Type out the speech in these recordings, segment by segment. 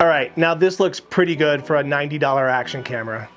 All right, now this looks pretty good for a $90 action camera.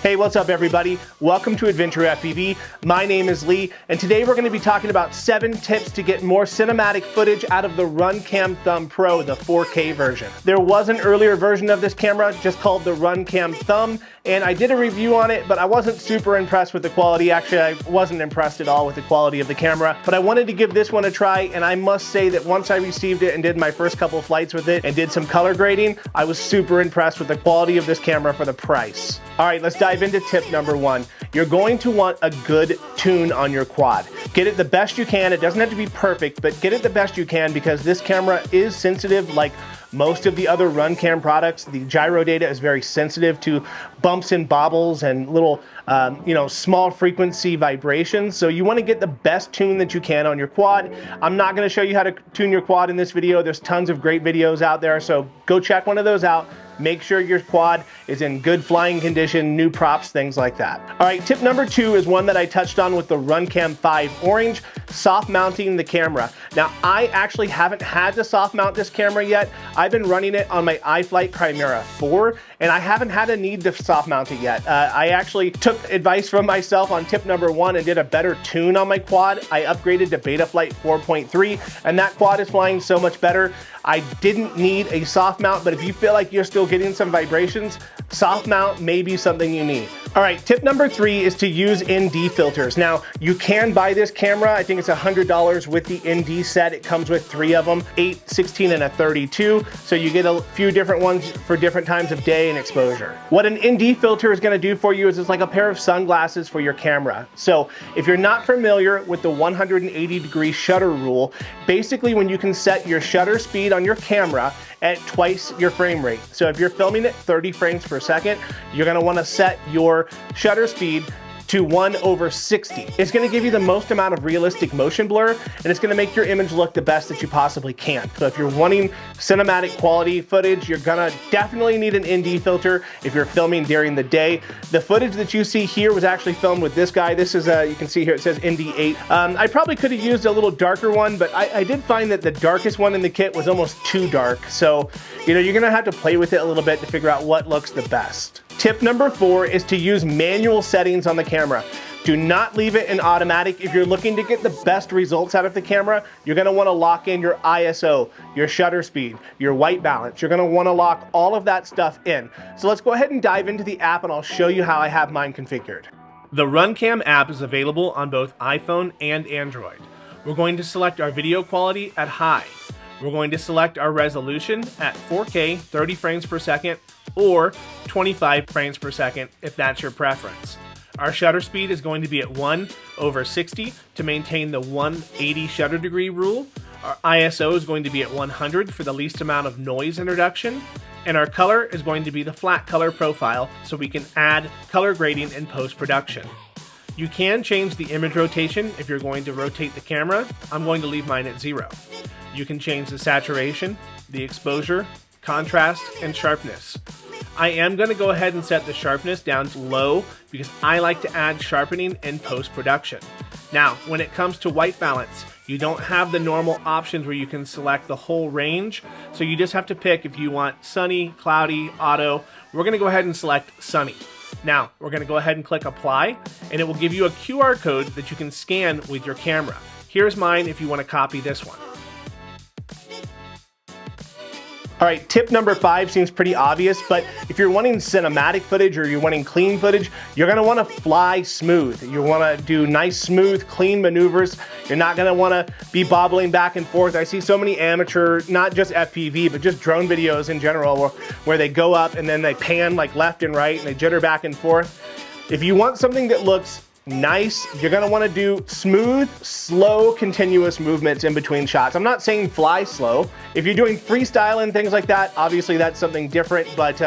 Hey, what's up everybody? Welcome to Adventure FPV. My name is Lee, and today we're going to be talking about 7 tips to get more cinematic footage out of the RunCam Thumb Pro, the 4K version. There was an earlier version of this camera just called the RunCam Thumb, and I did a review on it, but I wasn't super impressed with the quality. Actually, I wasn't impressed at all with the quality of the camera, but I wanted to give this one a try, and I must say that once I received it and did my first couple flights with it and did some color grading, I was super impressed with the quality of this camera for the price. All right, let's dive into tip number 1. You're going to want a good tune on your quad. Get it the best you can. It doesn't have to be perfect, but get it the best you can because this camera is sensitive like most of the other RunCam products. The gyro data is very sensitive to bumps and bobbles and little, small frequency vibrations. So you want to get the best tune that you can on your quad. I'm not going to show you how to tune your quad in this video. There's tons of great videos out there, so go check one of those out. Make sure your quad is in good flying condition, new props, things like that. All right, tip number 2 is one that I touched on with the RunCam 5 Orange, soft mounting the camera. Now, I actually haven't had to soft mount this camera yet. I've been running it on my iFlight Chimera 4, and I haven't had a need to soft mount it yet. I actually took advice from myself on tip number 1 and did a better tune on my quad. I upgraded to Betaflight 4.3, and that quad is flying so much better. I didn't need a soft mount, but if you feel like you're still getting some vibrations, soft mount may be something you need. All right, tip number 3 is to use ND filters. Now, you can buy this camera. I think it's $100 with the ND set. It comes with 3 of them, 8, 16, and a 32. So you get a few different ones for different times of day and exposure. What an ND filter is gonna do for you is it's like a pair of sunglasses for your camera. So if you're not familiar with the 180-degree shutter rule, basically when you can set your shutter speed on your camera at twice your frame rate. So if you're filming at 30 frames per second, you're gonna wanna set your shutter speed to 1/60. It's gonna give you the most amount of realistic motion blur, and it's gonna make your image look the best that you possibly can. So if you're wanting cinematic quality footage, you're gonna definitely need an ND filter if you're filming during the day. The footage that you see here was actually filmed with this guy. This is you can see here, it says ND8. I probably could have used a little darker one, but I did find that the darkest one in the kit was almost too dark. So, you're gonna have to play with it a little bit to figure out what looks the best. Tip number 4 is to use manual settings on the camera. Do not leave it in automatic. If you're looking to get the best results out of the camera, you're gonna wanna lock in your ISO, your shutter speed, your white balance. You're gonna wanna lock all of that stuff in. So let's go ahead and dive into the app and I'll show you how I have mine configured. The RunCam app is available on both iPhone and Android. We're going to select our video quality at high. We're going to select our resolution at 4K, 30 frames per second, or 25 frames per second if that's your preference. Our shutter speed is going to be at 1/60 to maintain the 180 shutter degree rule. Our ISO is going to be at 100 for the least amount of noise introduction. And our color is going to be the flat color profile so we can add color grading in post-production. You can change the image rotation if you're going to rotate the camera. I'm going to leave mine at 0. You can change the saturation, the exposure, contrast, and sharpness. I am going to go ahead and set the sharpness down to low because I like to add sharpening in post-production. Now, when it comes to white balance, you don't have the normal options where you can select the whole range, so you just have to pick if you want sunny, cloudy, auto. We're going to go ahead and select sunny. Now, we're going to go ahead and click apply, and it will give you a QR code that you can scan with your camera. Here's mine if you want to copy this one. All right, tip number 5 seems pretty obvious, but if you're wanting cinematic footage or you're wanting clean footage, you're gonna wanna fly smooth. You wanna do nice, smooth, clean maneuvers. You're not gonna wanna be bobbling back and forth. I see so many amateur, not just FPV, but just drone videos in general where they go up and then they pan like left and right and they jitter back and forth. If you want something that looks nice, you're gonna wanna do smooth, slow, continuous movements in between shots. I'm not saying fly slow. If you're doing freestyle and things like that, obviously that's something different, but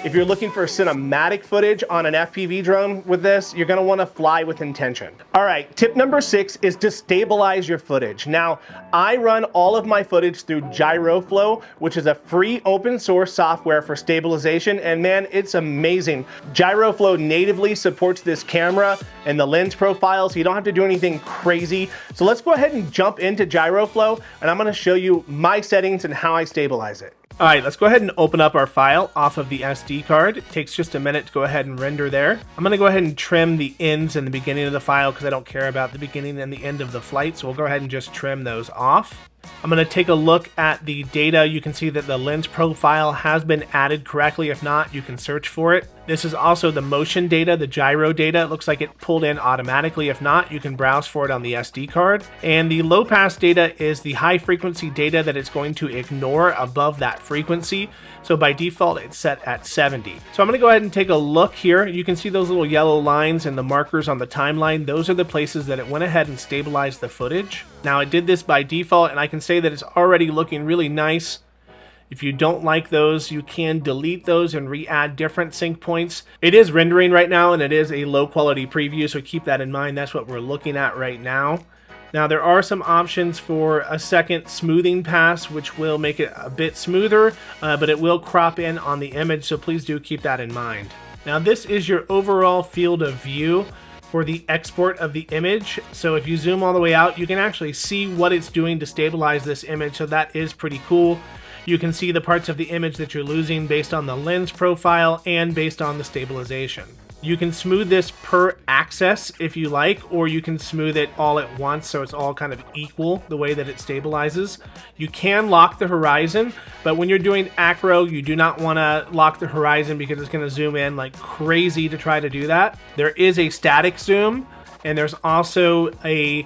if you're looking for cinematic footage on an FPV drone with this, you're gonna wanna fly with intention. All right, tip number 6 is to stabilize your footage. Now, I run all of my footage through Gyroflow, which is a free open source software for stabilization, and man, it's amazing. Gyroflow natively supports this camera, and the lens profile, so you don't have to do anything crazy. So let's go ahead and jump into Gyroflow, and I'm gonna show you my settings and how I stabilize it. All right, let's go ahead and open up our file off of the SD card. It takes just a minute to go ahead and render there. I'm gonna go ahead and trim the ends and the beginning of the file because I don't care about the beginning and the end of the flight, so we'll go ahead and just trim those off. I'm going to take a look at the data. You can see that the lens profile has been added correctly. If not, you can search for it. This is also the motion data, the gyro data. It looks like it pulled in automatically. If not, you can browse for it on the SD card. And the low pass data is the high frequency data that it's going to ignore above that frequency. So by default, it's set at 70. So I'm going to go ahead and take a look here. You can see those little yellow lines and the markers on the timeline. Those are the places that it went ahead and stabilized the footage. Now, it did this by default, and I can say that it's already looking really nice. If you don't like those, you can delete those and re-add different sync points. It is rendering right now, and it is a low quality preview, so keep that in mind. That's what we're looking at right now. Now, there are some options for a second smoothing pass, which will make it a bit smoother, but it will crop in on the image, so please do keep that in mind. Now, this is your overall field of view for the export of the image. So if you zoom all the way out, you can actually see what it's doing to stabilize this image, so that is pretty cool. You can see the parts of the image that you're losing based on the lens profile and based on the stabilization. You can smooth this per axis if you like, or you can smooth it all at once so it's all kind of equal the way that it stabilizes. You can lock the horizon, but when you're doing acro, you do not want to lock the horizon because it's going to zoom in like crazy to try to do that. There is a static zoom, and there's also a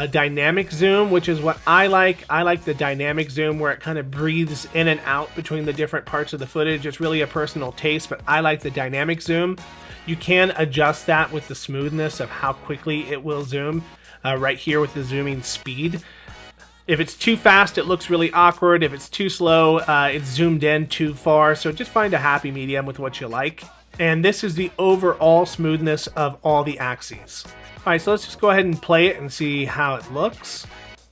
dynamic zoom, which is what I like. I like the dynamic zoom where it kind of breathes in and out between the different parts of the footage. It's really a personal taste, but I like the dynamic zoom. You can adjust that with the smoothness of how quickly it will zoom right here with the zooming speed. If it's too fast, it looks really awkward. If it's too slow, it's zoomed in too far. So just find a happy medium with what you like. And this is the overall smoothness of all the axes. All right, so let's just go ahead and play it and see how it looks.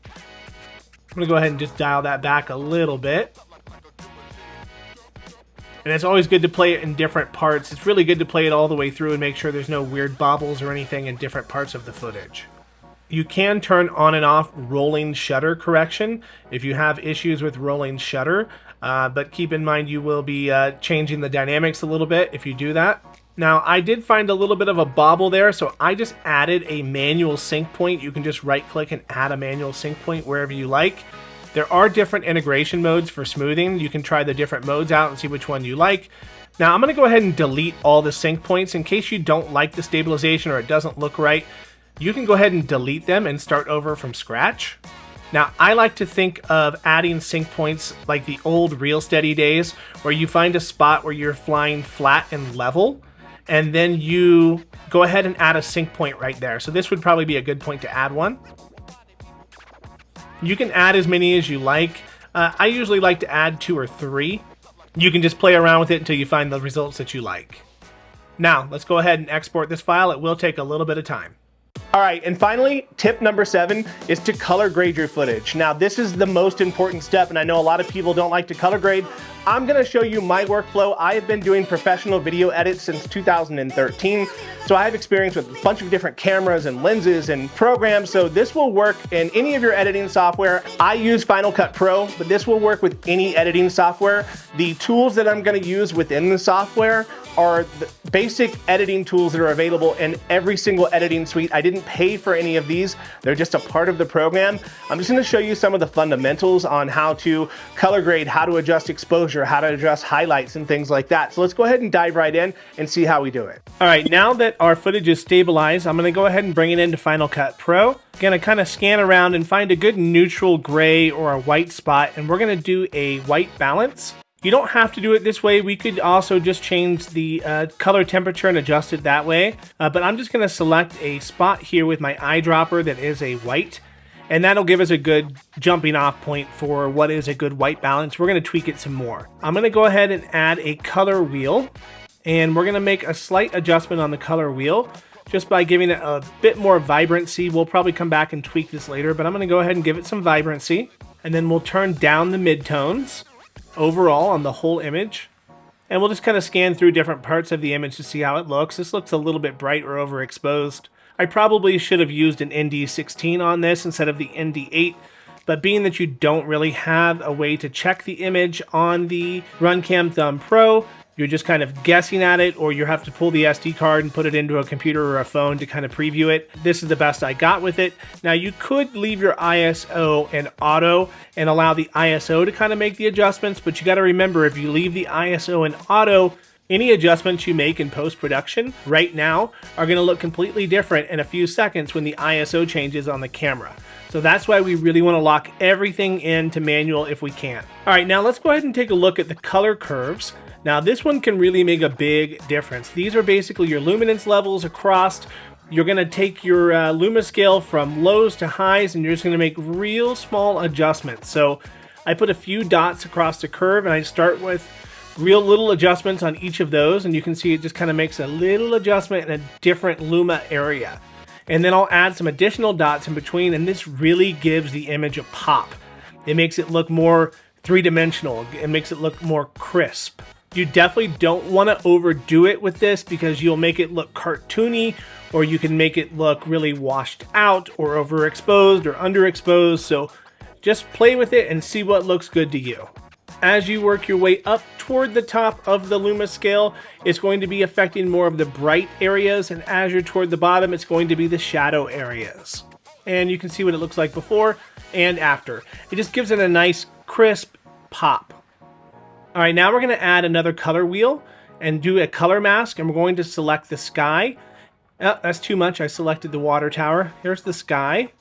I'm gonna go ahead and just dial that back a little bit. And it's always good to play it in different parts. It's really good to play it all the way through and make sure there's no weird bobbles or anything in different parts of the footage. You can turn on and off rolling shutter correction if you have issues with rolling shutter, but keep in mind you will be changing the dynamics a little bit if you do that. Now, I did find a little bit of a bobble there, so I just added a manual sync point. You can just right click and add a manual sync point wherever you like. There are different integration modes for smoothing. You can try the different modes out and see which one you like. Now, I'm going to go ahead and delete all the sync points in case you don't like the stabilization or it doesn't look right. You can go ahead and delete them and start over from scratch. Now, I like to think of adding sync points like the old Real Steady days, where you find a spot where you're flying flat and level, and then you go ahead and add a sync point right there. So this would probably be a good point to add one. You can add as many as you like. I usually like to add 2 or 3. You can just play around with it until you find the results that you like. Now, let's go ahead and export this file. It will take a little bit of time. All right, and finally, tip number 7 is to color grade your footage. Now, this is the most important step, and I know a lot of people don't like to color grade. I'm gonna show you my workflow. I have been doing professional video edits since 2013, so I have experience with a bunch of different cameras and lenses and programs, so this will work in any of your editing software. I use Final Cut Pro, but this will work with any editing software. The tools that I'm gonna use within the software are the basic editing tools that are available in every single editing suite. I didn't pay for any of these. They're just a part of the program. I'm just gonna show you some of the fundamentals on how to color grade, how to adjust exposure, how to adjust highlights and things like that. So let's go ahead and dive right in and see how we do it. All right, now that our footage is stabilized, I'm gonna go ahead and bring it into Final Cut Pro. Gonna kind of scan around and find a good neutral gray or a white spot, and we're gonna do a white balance. You don't have to do it this way. We could also just change the color temperature and adjust it that way. But I'm just gonna select a spot here with my eyedropper that is a white, and that'll give us a good jumping off point for what is a good white balance. We're gonna tweak it some more. I'm gonna go ahead and add a color wheel, and we're gonna make a slight adjustment on the color wheel just by giving it a bit more vibrancy. We'll probably come back and tweak this later, but I'm gonna go ahead and give it some vibrancy, and then we'll turn down the midtones overall on the whole image, and we'll just kind of scan through different parts of the image to see how it looks. This looks a little bit bright or overexposed. I probably should have used an ND16 on this instead of the ND8, but being that you don't really have a way to check the image on the RunCam Thumb Pro, you're just kind of guessing at it, or you have to pull the SD card and put it into a computer or a phone to kind of preview it. This is the best I got with it. Now you could leave your ISO in auto and allow the ISO to kind of make the adjustments, but you got to remember, if you leave the ISO in auto, any adjustments you make in post-production right now are going to look completely different in a few seconds when the ISO changes on the camera. So that's why we really want to lock everything into manual if we can. All right, now let's go ahead and take a look at the color curves. Now this one can really make a big difference. These are basically your luminance levels across. You're going to take your luma scale from lows to highs, and you're just going to make real small adjustments. So I put a few dots across the curve, and I start with real little adjustments on each of those, and you can see it just kind of makes a little adjustment in a different luma area. And then I'll add some additional dots in between, and this really gives the image a pop. It makes it look more three-dimensional. It makes it look more crisp. You definitely don't want to overdo it with this because you'll make it look cartoony, or you can make it look really washed out or overexposed or underexposed. So just play with it and see what looks good to you. As you work your way up toward the top of the luma scale, it's going to be affecting more of the bright areas, and as you're toward the bottom, it's going to be the shadow areas. And you can see what it looks like before and after. It just gives it a nice crisp pop. All right, now we're going to add another color wheel and do a color mask, and we're going to select the sky. Oh, that's too much. I selected the water tower. Here's the sky.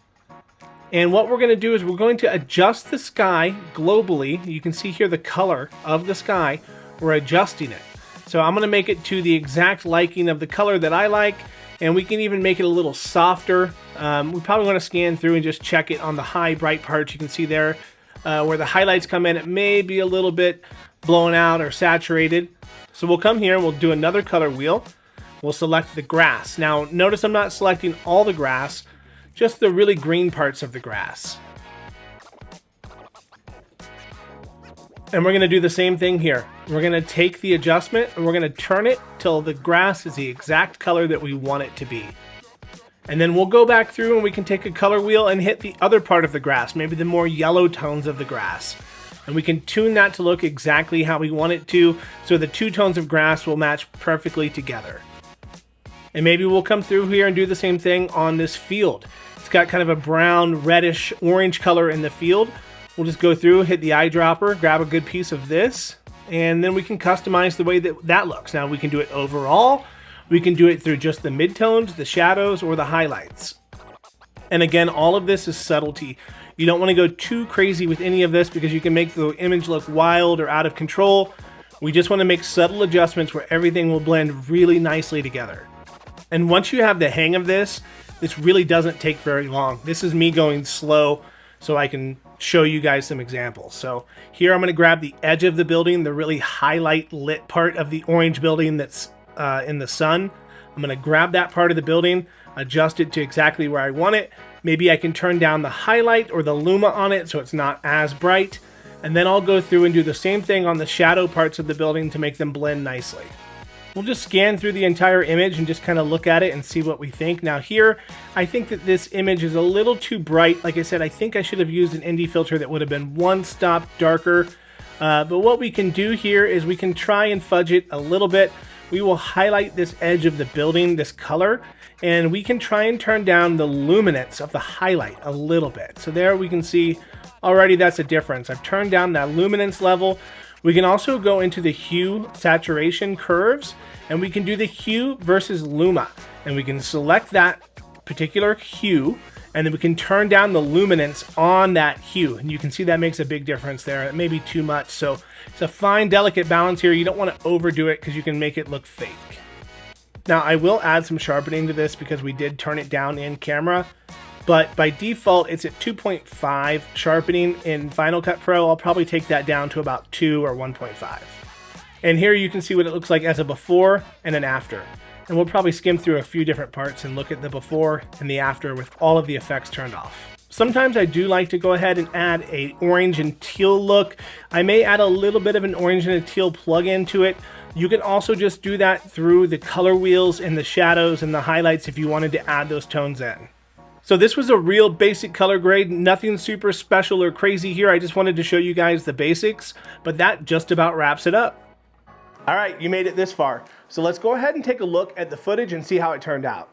And what we're going to do is we're going to adjust the sky globally. You can see here the color of the sky. We're adjusting it. So I'm going to make it to the exact liking of the color that I like, and we can even make it a little softer. We probably want to scan through and just check it on the high bright parts. You can see there where the highlights come in, it may be a little bit blown out or saturated. So we'll come here and we'll do another color wheel. We'll select the grass. Now notice I'm not selecting all the grass, just the really green parts of the grass. And we're going to do the same thing here. We're going to take the adjustment and we're going to turn it till the grass is the exact color that we want it to be. And then we'll go back through and we can take a color wheel and hit the other part of the grass, maybe the more yellow tones of the grass. And we can tune that to look exactly how we want it to, so the two tones of grass will match perfectly together. And maybe we'll come through here and do the same thing on this field. It's got kind of a brown, reddish, orange color in the field. We'll just go through, hit the eyedropper, grab a good piece of this, and then we can customize the way that that looks. Now we can do it overall, we can do it through just the midtones, the shadows, or the highlights. And again, all of this is subtlety. You don't want to go too crazy with any of this because you can make the image look wild or out of control. We just want to make subtle adjustments where everything will blend really nicely together. And once you have the hang of this, this really doesn't take very long. This is me going slow so I can show you guys some examples. So here I'm going to grab the edge of the building, the really highlight lit part of the orange building that's in the sun. I'm going to grab that part of the building, adjust it to exactly where I want it. Maybe I can turn down the highlight or the luma on it so it's not as bright. And then I'll go through and do the same thing on the shadow parts of the building to make them blend nicely. We'll just scan through the entire image and just kind of look at it and see what we think. Now here, I think that this image is a little too bright. Like I said, I think I should have used an ND filter that would have been one stop darker. But what we can do here is we can try and fudge it a little bit. We will highlight this edge of the building, this color, and we can try and turn down the luminance of the highlight a little bit. So there we can see already that's a difference. I've turned down that luminance level. We can also go into the hue saturation curves, and we can do the hue versus luma, and we can select that particular hue, and then we can turn down the luminance on that hue, and you can see that makes a big difference there. It may be too much, so it's a fine, delicate balance here. You don't want to overdo it because you can make it look fake. Now I will add some sharpening to this because we did turn it down in camera, but by default it's at 2.5 sharpening. In Final Cut Pro I'll probably take that down to about 2 or 1.5. And here you can see what it looks like as a before and an after. And we'll probably skim through a few different parts and look at the before and the after with all of the effects turned off. Sometimes I do like to go ahead and add a orange and teal look. I may add a little bit of an orange and a teal plug-in to it You can also just do that through the color wheels and the shadows and the highlights if you wanted to add those tones in. So this was a real basic color grade, nothing super special or crazy here. I just wanted to show you guys the basics, but that just about wraps it up. All right, you made it this far. So let's go ahead and take a look at the footage and see how it turned out.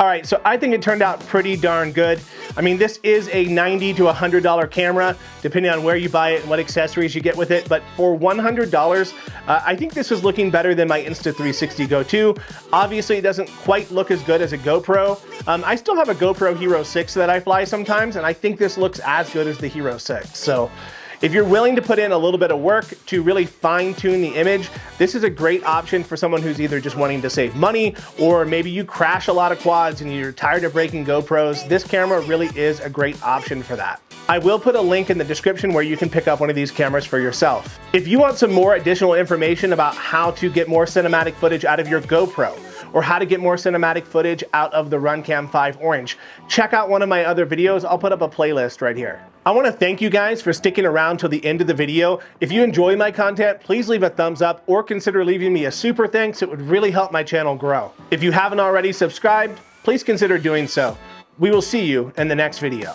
All right, so I think it turned out pretty darn good. I mean, this is a $90 to $100 camera, depending on where you buy it and what accessories you get with it. But for $100, I think this is looking better than my Insta360 Go 2. Obviously, it doesn't quite look as good as a GoPro. I still have a GoPro Hero 6 that I fly sometimes, and I think this looks as good as the Hero 6. So if you're willing to put in a little bit of work to really fine tune the image, this is a great option for someone who's either just wanting to save money, or maybe you crash a lot of quads and you're tired of breaking GoPros. This camera really is a great option for that. I will put a link in the description where you can pick up one of these cameras for yourself. If you want some more additional information about how to get more cinematic footage out of your GoPro, or how to get more cinematic footage out of the RunCam 5 Orange, check out one of my other videos. I'll put up a playlist right here. I want to thank you guys for sticking around till the end of the video. If you enjoy my content, please leave a thumbs up or consider leaving me a super thanks. It would really help my channel grow. If you haven't already subscribed, please consider doing so. We will see you in the next video.